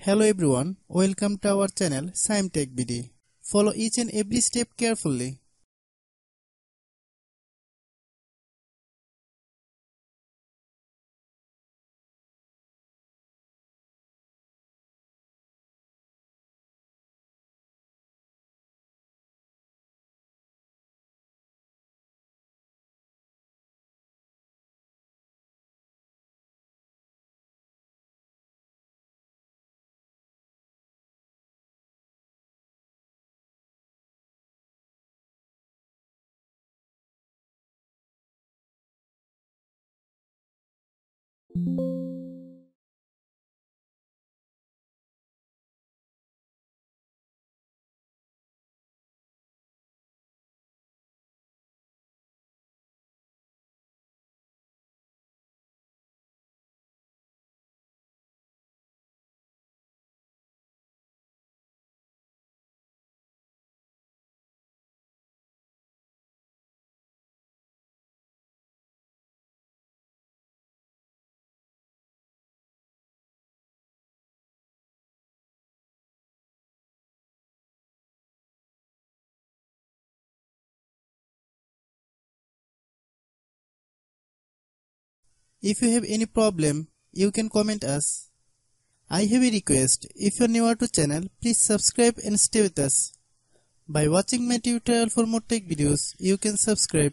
Hello everyone, welcome to our channel Shaem TechBD. Follow each and every step carefully. If you have any problem, you can comment us. I have a request, if you are new to channel, please subscribe and stay with us. By watching my tutorial for more tech videos, you can subscribe.